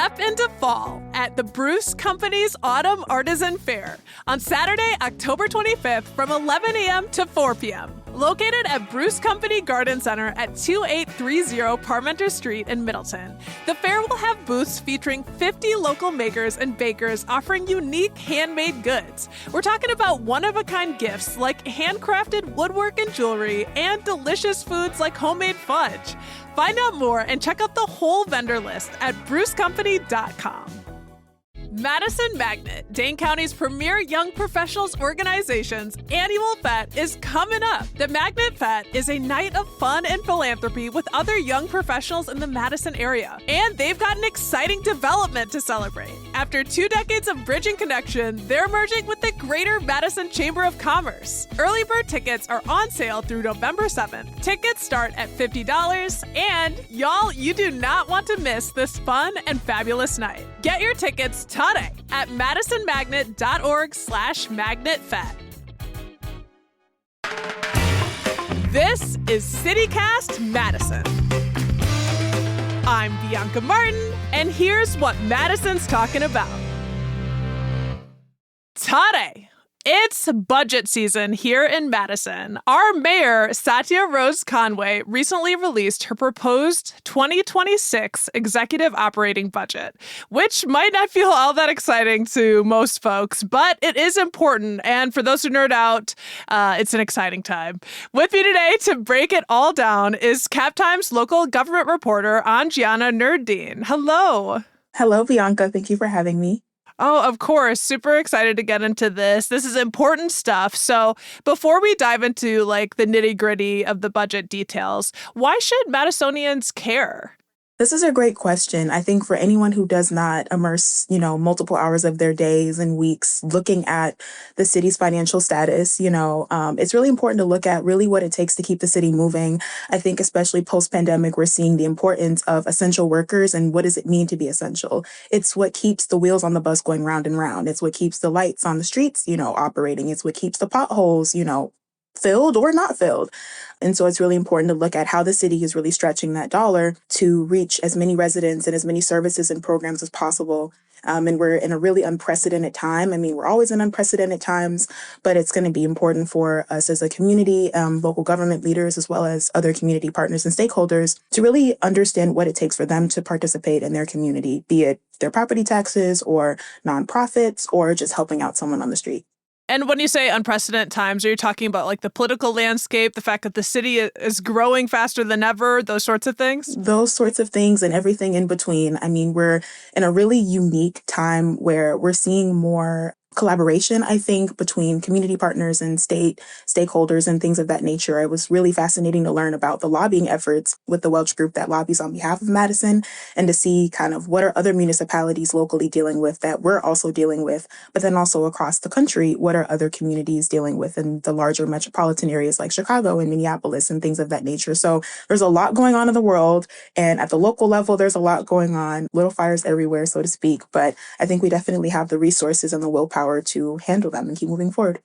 Step into fall at the Bruce Company's Autumn Artisan Fair on Saturday, October 25th from 11 a.m. to 4 p.m. Located at Bruce Company Garden Center at 2830 Parmenter Street in Middleton. The fair will have booths featuring 50 local makers and bakers offering unique handmade goods. We're talking about one-of-a-kind gifts like handcrafted woodwork and jewelry and delicious foods like homemade fudge. Find out more and check out the whole vendor list at brucecompany.com. Madison Magnet, Dane County's premier young professionals organization's annual fete is coming up. The Magnet Fete is a night of fun and philanthropy with other young professionals in the Madison area. And they've got an exciting development to celebrate. After 2 decades of bridging connection, they're merging with the Greater Madison Chamber of Commerce. Early bird tickets are on sale through November 7th. Tickets start at $50. And y'all, you do not want to miss this fun and fabulous night. Get your tickets today at madisonmagnet.org/magnetfet. This is CityCast Madison. I'm Bianca Martin, and here's what Madison's talking about. Today, it's budget season here in Madison. Our mayor, Satya Rose Conway, recently released her proposed 2026 executive operating budget, which might not feel all that exciting to most folks, but it is important. And for those who nerd out, it's an exciting time. With me today to break it all down is Cap Times local government reporter Anjiana Nerdeen. Hello. Hello, Bianca. Thank you for having me. Oh, of course. Super excited to get into this. This is important stuff. So before we dive into like the nitty gritty of the budget details, why should Madisonians care? This is a great question. I think for anyone who does not immerse, multiple hours of their days and weeks looking at the city's financial status, it's really important to look at really what it takes to keep the city moving. I think especially post-pandemic, we're seeing the importance of essential workers and what does it mean to be essential? It's what keeps the wheels on the bus going round and round. It's what keeps the lights on the streets, operating. It's what keeps the potholes, filled or not filled. And so it's really important to look at how the city is really stretching that dollar to reach as many residents and as many services and programs as possible. And we're in a really unprecedented time. I mean, we're always in unprecedented times, but it's going to be important for us as a community, local government leaders, as well as other community partners and stakeholders to really understand what it takes for them to participate in their community, be it their property taxes or nonprofits or just helping out someone on the street. And when you say unprecedented times, are you talking about like the political landscape, the fact that the city is growing faster than ever, those sorts of things? Those sorts of things and everything in between. I mean, we're in a really unique time where we're seeing more collaboration, I think, between community partners and state stakeholders and things of that nature. It was really fascinating to learn about the lobbying efforts with the Welch Group that lobbies on behalf of Madison and to see kind of what are other municipalities locally dealing with that we're also dealing with, but then also across the country, what are other communities dealing with in the larger metropolitan areas like Chicago and Minneapolis and things of that nature. So there's a lot going on in the world, and at the local level, there's a lot going on, little fires everywhere, so to speak, but I think we definitely have the resources and the willpower to handle them and keep moving forward.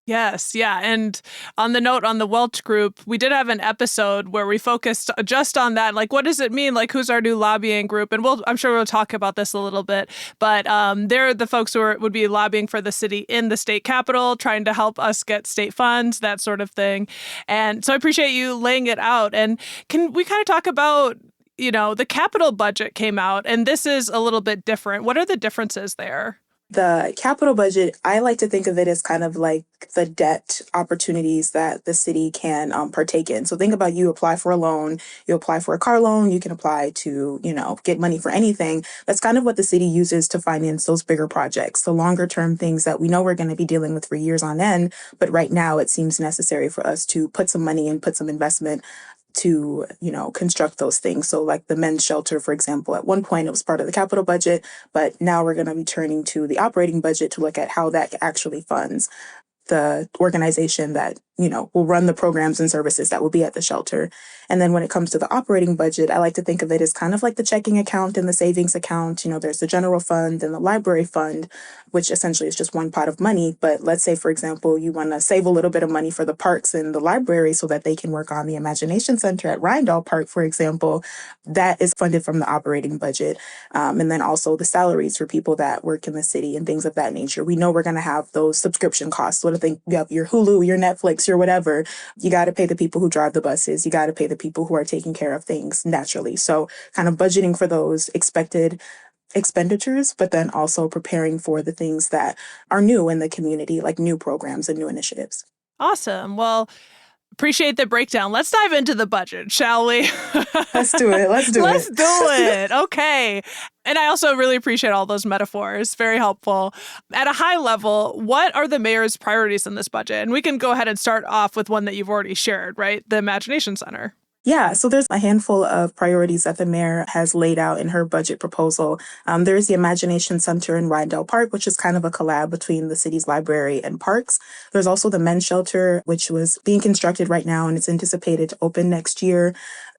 Yes, yeah. And on the note on the Welch Group, we did have an episode where we focused just on that. Like, what does it mean? Like, who's our new lobbying group? And I'm sure we'll talk about this a little bit. But they're the folks who would be lobbying for the city in the state capitol, trying to help us get state funds, that sort of thing. And so I appreciate you laying it out. And can we kind of talk about, the capital budget came out, and this is a little bit different. What are the differences there? The capital budget, I like to think of it as kind of like the debt opportunities that the city can partake in. So think about you apply for a loan, you apply for a car loan, you can apply to, get money for anything. That's kind of what the city uses to finance those bigger projects, the longer term things that we know we're going to be dealing with for years on end. But right now it seems necessary for us to put some money and put some investment to, construct those things. So like the men's shelter, for example, at one point it was part of the capital budget, but now we're going to be turning to the operating budget to look at how that actually funds the organization that will run the programs and services that will be at the shelter. And then when it comes to the operating budget, I like to think of it as kind of like the checking account and the savings account. There's the general fund and the library fund, which essentially is just one pot of money. But let's say, for example, you want to save a little bit of money for the parks and the library so that they can work on the Imagination Center at Ryandahl Park, for example. That is funded from the operating budget. And then also the salaries for people that work in the city and things of that nature. We know we're going to have those subscription costs. So to think you have your Hulu, your Netflix, your whatever, you got to pay the people who drive the buses. You got to pay the people who are taking care of things naturally. So kind of budgeting for those expected expenditures, but then also preparing for the things that are new in the community, like new programs and new initiatives. Awesome. Well, appreciate the breakdown. Let's dive into the budget, shall we? Let's do it. Let's do it. Okay. And I also really appreciate all those metaphors. Very helpful. At a high level, what are the mayor's priorities in this budget? And we can go ahead and start off with one that you've already shared, right? The Imagination Center. Yeah, so there's a handful of priorities that the mayor has laid out in her budget proposal. There's the Imagination Center in Ryandahl Park, which is kind of a collab between the city's library and parks. There's also the men's shelter, which was being constructed right now, and it's anticipated to open next year.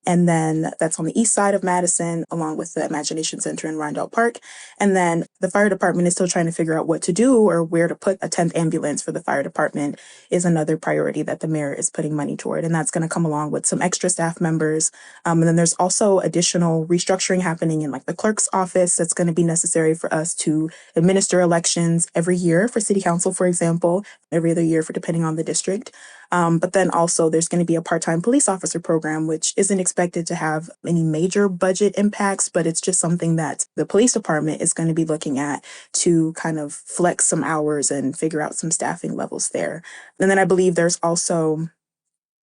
And then that's on the east side of Madison, along with the Imagination Center in Ryandahl Park. And then the fire department is still trying to figure out what to do or where to put a 10th ambulance for the fire department is another priority that the mayor is putting money toward. And that's going to come along with some extra staff members. And then there's also additional restructuring happening in like the clerk's office that's going to be necessary for us to administer elections every year for city council, for example, every other year for depending on the district. But then also there's going to be a part-time police officer program, which isn't expected to have any major budget impacts, but it's just something that the police department is going to be looking at to kind of flex some hours and figure out some staffing levels there. And then I believe there's also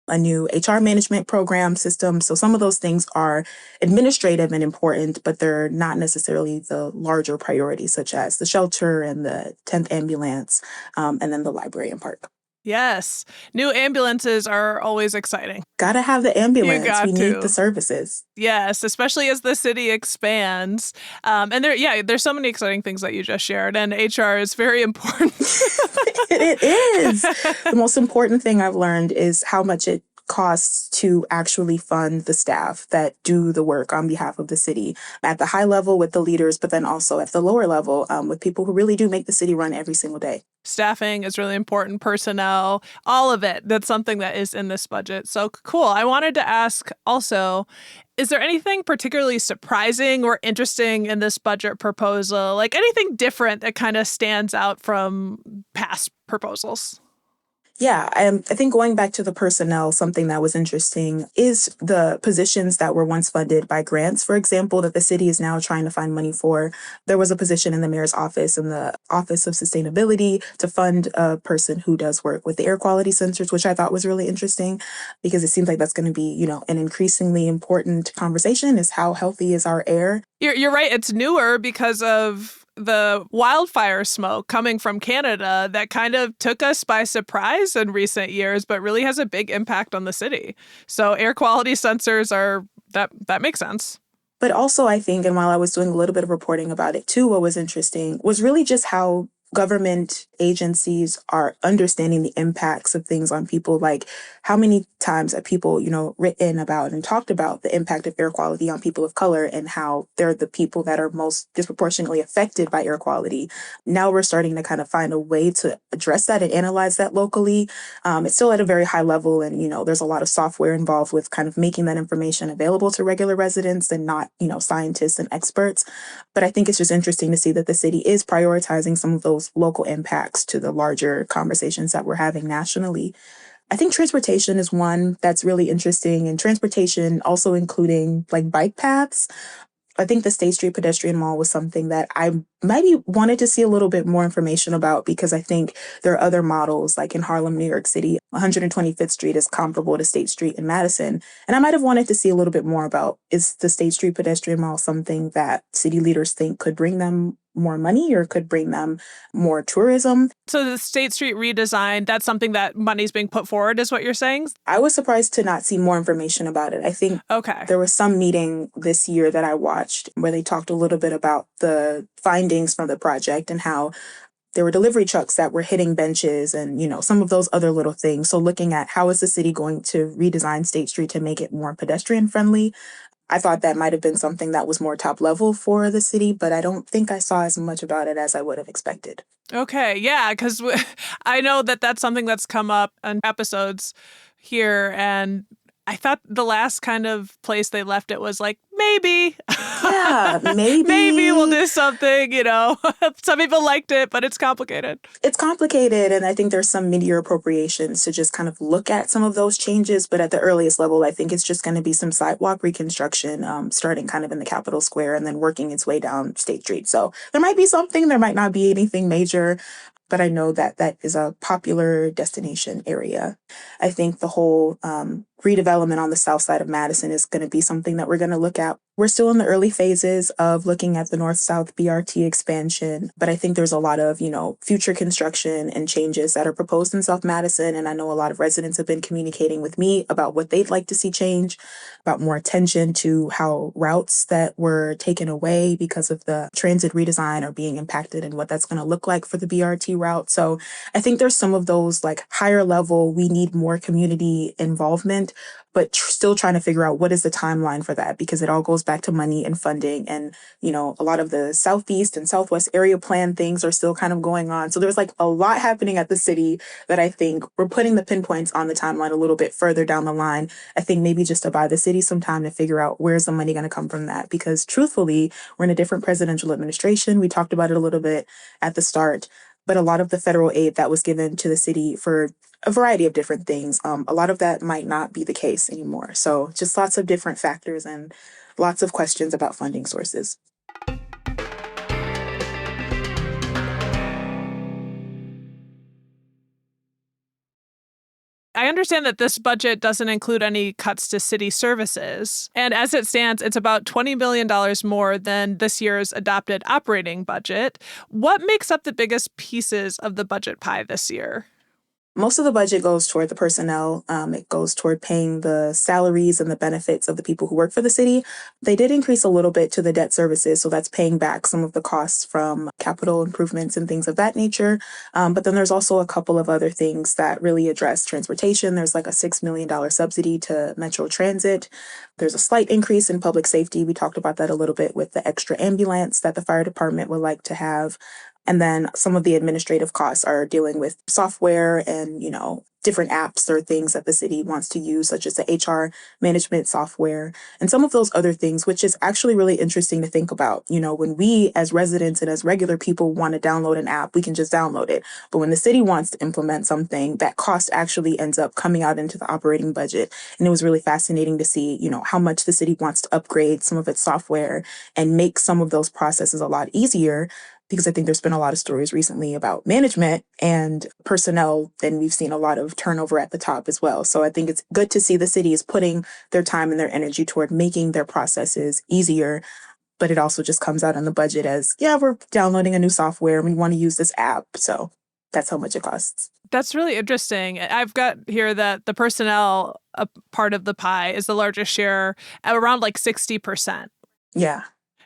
a new HR management program system. So some of those things are administrative and important, but they're not necessarily the larger priorities, such as the shelter and the 10th ambulance, and then the library and park. Yes. New ambulances are always exciting. Gotta have the ambulance. We need the services. Yes, especially as the city expands. And there's so many exciting things that you just shared, and HR is very important. It is. The most important thing I've learned is how much it costs to actually fund the staff that do the work on behalf of the city at the high level with the leaders, but then also at the lower level with people who really do make the city run every single day. Staffing is really important, personnel, all of it. That's something that is in this budget. So cool. I wanted to ask also, is there anything particularly surprising or interesting in this budget proposal? Like anything different that kind of stands out from past proposals? Yeah, I think going back to the personnel, something that was interesting is the positions that were once funded by grants, for example, that the city is now trying to find money for. There was a position in the mayor's office, in the Office of Sustainability, to fund a person who does work with the air quality sensors, which I thought was really interesting because it seems like that's going to be, an increasingly important conversation is how healthy is our air. You're right. It's newer because of the wildfire smoke coming from Canada that kind of took us by surprise in recent years, but really has a big impact on the city. So air quality sensors that makes sense. But also I think, and while I was doing a little bit of reporting about it too, what was interesting was really just how government agencies are understanding the impacts of things on people, like how many times have people, written about and talked about the impact of air quality on people of color and how they're the people that are most disproportionately affected by air quality. Now we're starting to kind of find a way to address that and analyze that locally. It's still at a very high level and, there's a lot of software involved with kind of making that information available to regular residents and not, scientists and experts. But I think it's just interesting to see that the city is prioritizing some of those local impacts to the larger conversations that we're having nationally. I think transportation is one that's really interesting, and transportation also including like bike paths. I think the State Street Pedestrian Mall was something that I maybe wanted to see a little bit more information about because I think there are other models like in Harlem, New York City, 125th Street is comparable to State Street in Madison. And I might have wanted to see a little bit more about, is the State Street Pedestrian Mall something that city leaders think could bring them more money or could bring them more tourism? So the State Street redesign, that's something that money's being put forward, is what you're saying? I was surprised to not see more information about it. I think there was some meeting this year that I watched where they talked a little bit about the findings from the project and how there were delivery trucks that were hitting benches and, some of those other little things. So looking at how is the city going to redesign State Street to make it more pedestrian friendly, I thought that might have been something that was more top level for the city, but I don't think I saw as much about it as I would have expected. Okay, yeah, because I know that that's something that's come up in episodes here, and I thought the last kind of place they left it was like, maybe. Yeah, Maybe we'll maybe. do something, Some people liked it, but it's complicated. It's complicated, and I think there's some mid-year appropriations to just kind of look at some of those changes. But at the earliest level, I think it's just going to be some sidewalk reconstruction, starting kind of in the Capitol Square and then working its way down State Street. So there might be something, there might not be anything major, but I know that that is a popular destination area. I think the whole redevelopment on the south side of Madison is going to be something that we're going to look at. We're still in the early phases of looking at the north-south BRT expansion, but I think there's a lot of, future construction and changes that are proposed in South Madison. And I know a lot of residents have been communicating with me about what they'd like to see change, about more attention to how routes that were taken away because of the transit redesign are being impacted and what that's going to look like for the BRT route. So I think there's some of those like higher level, we need more community involvement, but still trying to figure out what is the timeline for that, because it all goes back to money and funding. And, a lot of the Southeast and Southwest area plan things are still kind of going on. So there's like a lot happening at the city that I think we're putting the pinpoints on the timeline a little bit further down the line. I think maybe just to buy the city some time to figure out where's the money going to come from that, because truthfully, we're in a different presidential administration. We talked about it a little bit at the start, but a lot of the federal aid that was given to the city for a variety of different things, a lot of that might not be the case anymore. So just lots of different factors and lots of questions about funding sources. I understand that this budget doesn't include any cuts to city services. And as it stands, it's about $20 million more than this year's adopted operating budget. What makes up the biggest pieces of the budget pie this year? Most of the budget goes toward the personnel. It goes toward paying the salaries and the benefits of the people who work for the city. They did increase a little bit to the debt services, so that's paying back some of the costs from capital improvements and things of that nature. But then there's also a couple of other things that really address transportation. There's like a $6 million subsidy to Metro Transit. There's a slight increase in public safety. We talked about that a little bit with the extra ambulance that the fire department would like to have. And then some of the administrative costs are dealing with software and, different apps or things that the city wants to use, such as the HR management software and some of those other things, which is actually really interesting to think about. When we as residents and as regular people want to download an app, we can just download it. But when the city wants to implement something, that cost actually ends up coming out into the operating budget. And it was really fascinating to see, how much the city wants to upgrade some of its software and make some of those processes a lot easier, because I think there's been a lot of stories recently about management and personnel, and we've seen a lot of turnover at the top as well. So I think it's good to see the city is putting their time and their energy toward making their processes easier, but it also just comes out in the budget as, yeah, we're downloading a new software and we want to use this app. So that's how much it costs. That's really interesting. I've got here that the personnel part of the pie is the largest share at around like 60%. Yeah.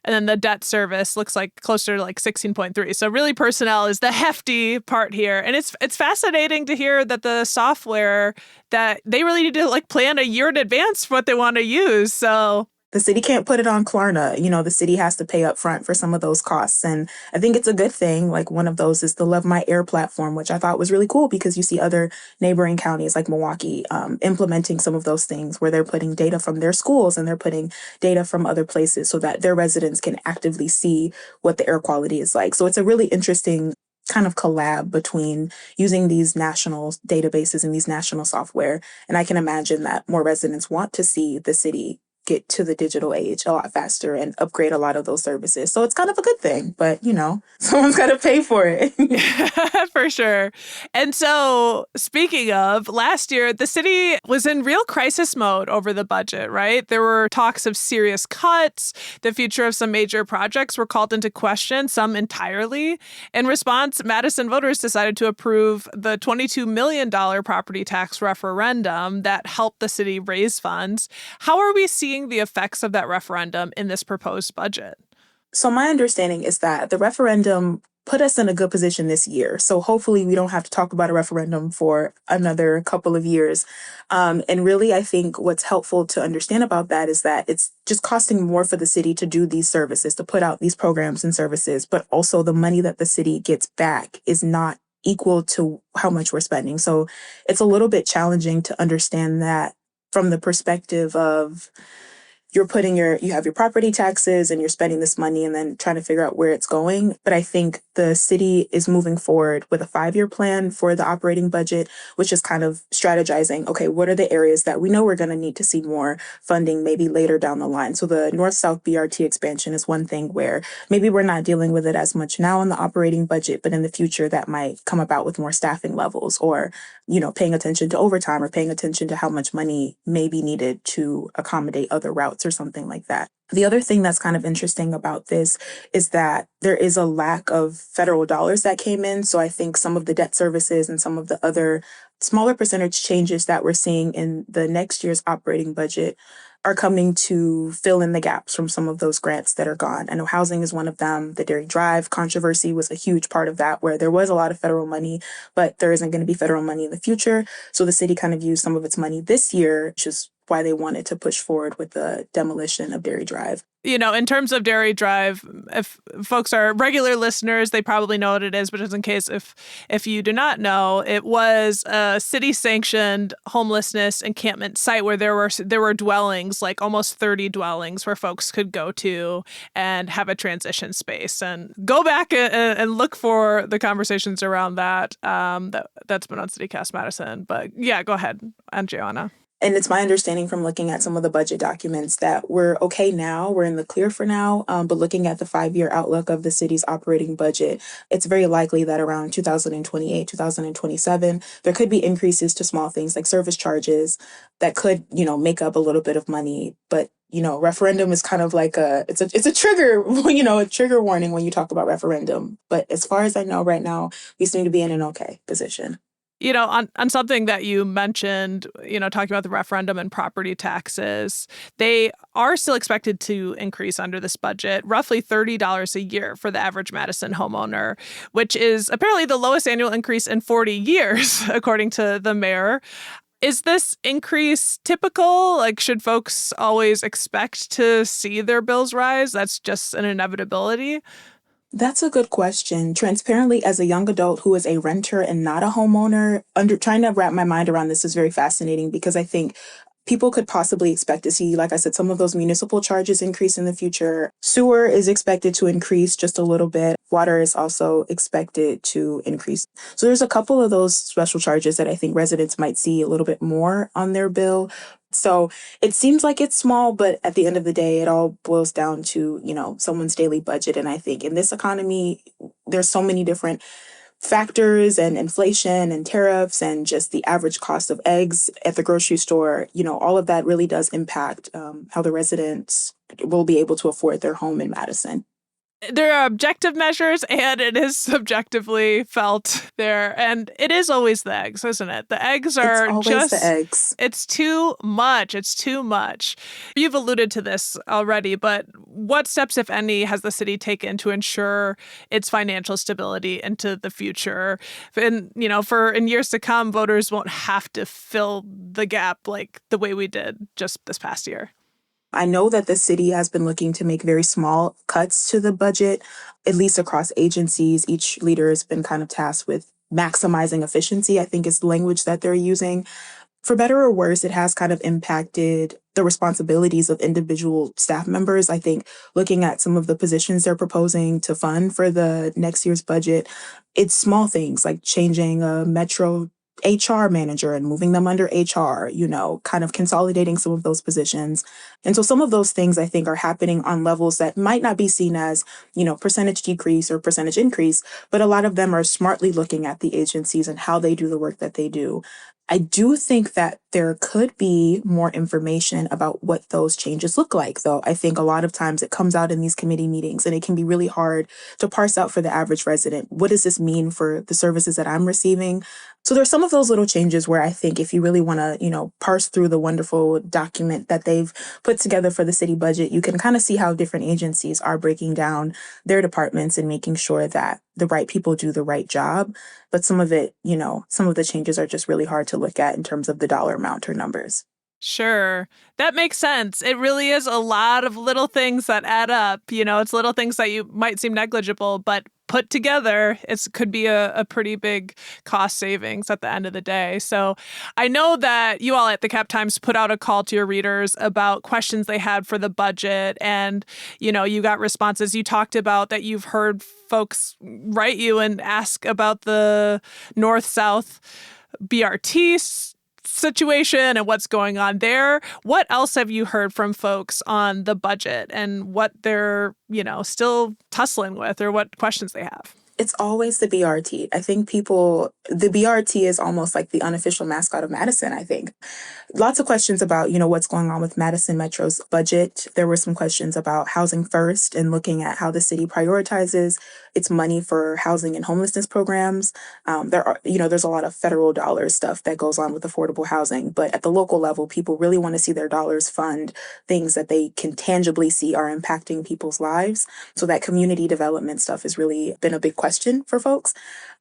And then the debt service looks like closer to like 16.3. So really personnel is the hefty part here. And it's fascinating to hear that the software, that they really need to like plan a year in advance for what they want to use. So the city can't put it on Klarna. The city has to pay up front for some of those costs. And I think it's a good thing. Like one of those is the Love My Air platform, which I thought was really cool because you see other neighboring counties like Milwaukee implementing some of those things where they're putting data from their schools and they're putting data from other places so that their residents can actively see what the air quality is like. So it's a really interesting kind of collab between using these national databases and these national software. And I can imagine that more residents want to see the city get to the digital age a lot faster and upgrade a lot of those services. So it's kind of a good thing, but someone's got to pay for it. For sure. And so speaking of, last year, the city was in real crisis mode over the budget, right? There were talks of serious cuts. The future of some major projects were called into question, some entirely. In response, Madison voters decided to approve the $22 million property tax referendum that helped the city raise funds. How are we seeing the effects of that referendum in this proposed budget? So my understanding is that the referendum put us in a good position this year. So hopefully we don't have to talk about a referendum for another couple of years. And really, I think what's helpful to understand about that is that it's just costing more for the city to do these services, to put out these programs and services, but also the money that the city gets back is not equal to how much we're spending. So it's a little bit challenging to understand that from the perspective of you have your property taxes and you're spending this money and then trying to figure out where it's going. But I think the city is moving forward with a 5-year plan for the operating budget, which is kind of strategizing, okay, what are the areas that we know we're going to need to see more funding maybe later down the line? So the North-South BRT expansion is one thing where maybe we're not dealing with it as much now in the operating budget, but in the future that might come about with more staffing levels or, paying attention to overtime or paying attention to how much money may be needed to accommodate other routes or something like that. The other thing that's kind of interesting about this is that there is a lack of federal dollars that came in. So I think some of the debt services and some of the other smaller percentage changes that we're seeing in the next year's operating budget are coming to fill in the gaps from some of those grants that are gone. I know housing is one of them. The Dairy Drive controversy was a huge part of that, where there was a lot of federal money, but there isn't going to be federal money in the future. So the city kind of used some of its money this year, which is why they wanted to push forward with the demolition of Dairy Drive. In terms of Dairy Drive, if folks are regular listeners, they probably know what it is, but just in case if you do not know, it was a city-sanctioned homelessness encampment site where there were dwellings, like almost 30 dwellings where folks could go to and have a transition space. And go back and look for the conversations around that. That's been on CityCast Madison. But yeah, go ahead, Andriana. And it's my understanding from looking at some of the budget documents that we're okay now, we're in the clear for now, but looking at the 5-year outlook of the city's operating budget, it's very likely that around 2028, 2027, there could be increases to small things like service charges that could, make up a little bit of money. But referendum is kind of like it's a trigger, a trigger warning when you talk about referendum. But as far as I know right now, we seem to be in an okay position. On something that you mentioned, talking about the referendum and property taxes, they are still expected to increase under this budget, roughly $30 a year for the average Madison homeowner, which is apparently the lowest annual increase in 40 years, according to the mayor. Is this increase typical? Like, should folks always expect to see their bills rise? That's just an inevitability. That's a good question. Transparently, as a young adult who is a renter and not a homeowner, trying to wrap my mind around this is very fascinating because I think people could possibly expect to see, like I said, some of those municipal charges increase in the future. Sewer is expected to increase just a little bit. Water is also expected to increase. So there's a couple of those special charges that I think residents might see a little bit more on their bill. So it seems like it's small, but at the end of the day, it all boils down to, someone's daily budget. And I think in this economy, there's so many different factors and inflation and tariffs and just the average cost of eggs at the grocery store, all of that really does impact how the residents will be able to afford their home in Madison. There are objective measures and it is subjectively felt there. And it is always the eggs, isn't it? The eggs are It's always the eggs. It's too much. It's too much. You've alluded to this already, but what steps, if any, has the city taken to ensure its financial stability into the future? And, for in years to come, voters won't have to fill the gap like the way we did just this past year. I know that the city has been looking to make very small cuts to the budget, at least across agencies. Each leader has been kind of tasked with maximizing efficiency, I think is the language that they're using. For better or worse, it has kind of impacted the responsibilities of individual staff members. I think looking at some of the positions they're proposing to fund for the next year's budget, it's small things like changing a Metro HR manager and moving them under HR, kind of consolidating some of those positions. And so some of those things I think are happening on levels that might not be seen as, percentage decrease or percentage increase, but a lot of them are smartly looking at the agencies and how they do the work that they do. I do think that there could be more information about what those changes look like, though. I think a lot of times it comes out in these committee meetings and it can be really hard to parse out for the average resident. What does this mean for the services that I'm receiving? So there's some of those little changes where I think if you really want to, parse through the wonderful document that they've put together for the city budget, you can kind of see how different agencies are breaking down their departments and making sure that the right people do the right job. But some of it, some of the changes are just really hard to look at in terms of the dollar amount or numbers. Sure. That makes sense. It really is a lot of little things that add up. It's little things that you might seem negligible, but put together, it could be a pretty big cost savings at the end of the day. So I know that you all at the Cap Times put out a call to your readers about questions they had for the budget. And, you got responses. You talked about that you've heard folks write you and ask about the North-South BRT situation and what's going on there. What else have you heard from folks on the budget and what they're, still tussling with or what questions they have? It's always the BRT. I think the BRT is almost like the unofficial mascot of Madison, I think. Lots of questions about, what's going on with Madison Metro's budget. There were some questions about housing first and looking at how the city prioritizes its money for housing and homelessness programs. There's a lot of federal dollar stuff that goes on with affordable housing, but at the local level, people really want to see their dollars fund things that they can tangibly see are impacting people's lives. So that community development stuff has really been a big question for folks.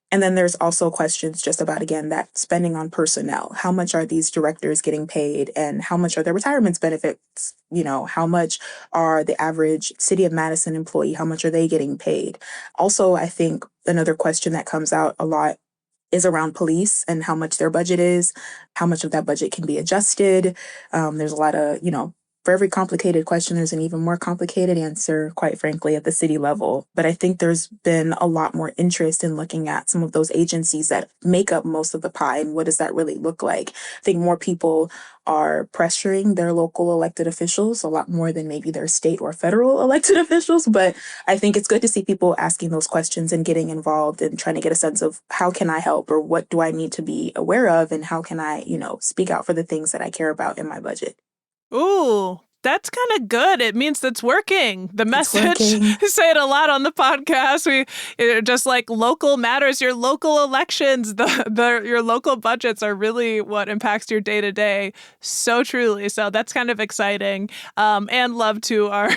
And then there's also questions just about, again, that spending on personnel. How much are these directors getting paid and how much are their retirement benefits? How much are the average City of Madison employee? How much are they getting paid? Also, I think another question that comes out a lot is around police and how much their budget is, how much of that budget can be adjusted. There's a lot of, for every complicated question, there's an even more complicated answer, quite frankly, at the city level. But I think there's been a lot more interest in looking at some of those agencies that make up most of the pie and what does that really look like. I think more people are pressuring their local elected officials a lot more than maybe their state or federal elected officials. But I think it's good to see people asking those questions and getting involved and trying to get a sense of how can I help or what do I need to be aware of and how can I, speak out for the things that I care about in my budget. Ooh, that's kind of good. It means that's working. The message, we say it a lot on the podcast. Just like local matters, your local elections, your local budgets are really what impacts your day to day. So truly. So that's kind of exciting. And love to our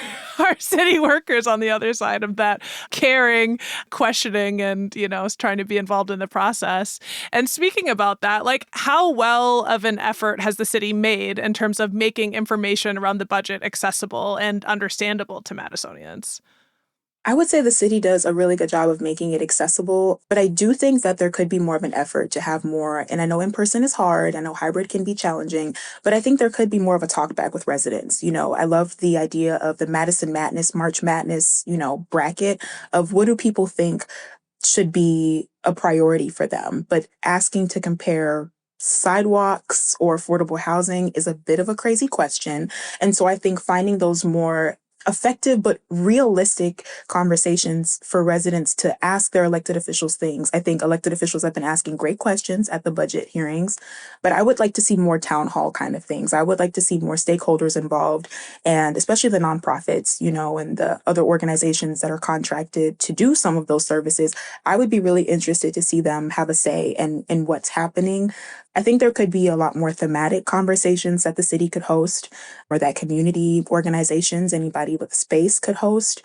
city workers on the other side of that, caring, questioning, and, trying to be involved in the process. And speaking about that, like how well of an effort has the city made in terms of making information around the budget accessible and understandable to Madisonians? I would say the city does a really good job of making it accessible, but I do think that there could be more of an effort to have more. And I know in person is hard. I know hybrid can be challenging, but I think there could be more of a talk back with residents. I love the idea of the Madison Madness, March Madness, bracket of what do people think should be a priority for them, but asking to compare sidewalks or affordable housing is a bit of a crazy question. And so I think finding those more effective but realistic conversations for residents to ask their elected officials things. I think elected officials have been asking great questions at the budget hearings, but I would like to see more town hall kind of things. I would like to see more stakeholders involved, and especially the nonprofits, and the other organizations that are contracted to do some of those services. I would be really interested to see them have a say in what's happening. I think there could be a lot more thematic conversations that the city could host or that community organizations, anybody with space could host,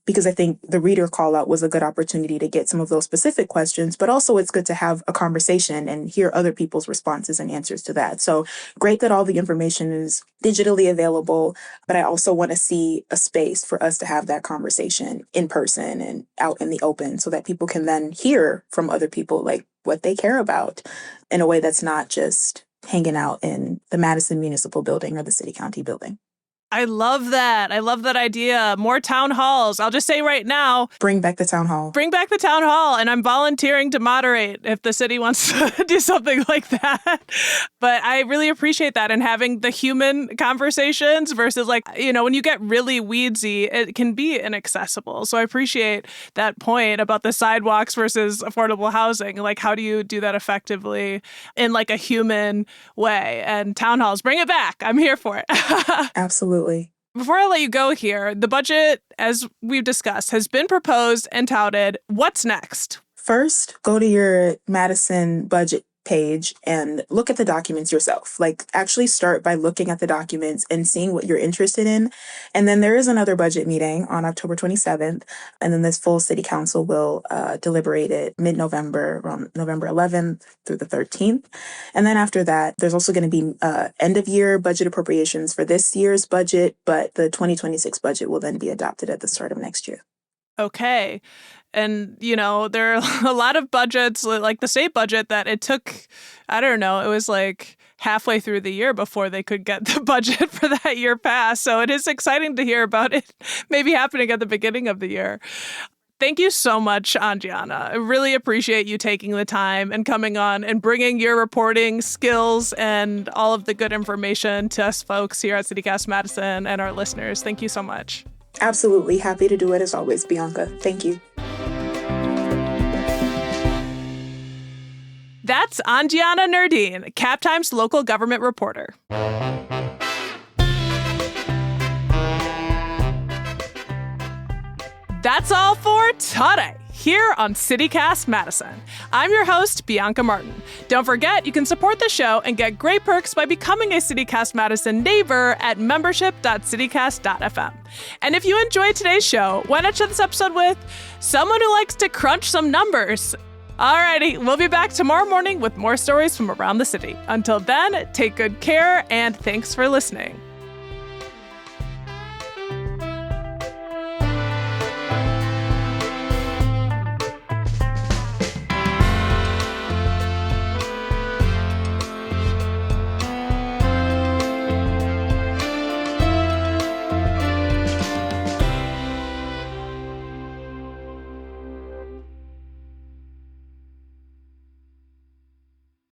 because I think the reader call out was a good opportunity to get some of those specific questions, but also it's good to have a conversation and hear other people's responses and answers to that. So great that all the information is digitally available, but I also want to see a space for us to have that conversation in person and out in the open so that people can then hear from other people like what they care about in a way that's not just hanging out in the Madison Municipal Building or the City County Building. I love that. I love that idea. More town halls. I'll just say right now. Bring back the town hall. Bring back the town hall. And I'm volunteering to moderate if the city wants to do something like that. But I really appreciate that and having the human conversations versus when you get really weedsy, it can be inaccessible. So I appreciate that point about the sidewalks versus affordable housing. Like, how do you do that effectively in a human way? And town halls, bring it back. I'm here for it. Absolutely. Before I let you go here, the budget, as we've discussed, has been proposed and touted. What's next? First, go to your Madison budget page and look at the documents yourself. Like, actually start by looking at the documents and seeing what you're interested in. And then there is another budget meeting on October 27th. And then this full city council will deliberate it mid-November, around November 11th through the 13th. And then after that, there's also going to be end of year budget appropriations for this year's budget, but the 2026 budget will then be adopted at the start of next year. Okay. And, there are a lot of budgets, like the state budget, that it took, I don't know, it was like halfway through the year before they could get the budget for that year passed. So it is exciting to hear about it maybe happening at the beginning of the year. Thank you so much, Angiana. I really appreciate you taking the time and coming on and bringing your reporting skills and all of the good information to us folks here at CityCast Madison and our listeners. Thank you so much. Absolutely. Happy to do it as always, Bianca. Thank you. That's Angiana Nardine, Cap Times local government reporter. That's all for today here on CityCast Madison. I'm your host, Bianca Martin. Don't forget, you can support the show and get great perks by becoming a CityCast Madison neighbor at membership.citycast.fm. And if you enjoyed today's show, why not share this episode with someone who likes to crunch some numbers? Alrighty, we'll be back tomorrow morning with more stories from around the city. Until then, take good care and thanks for listening.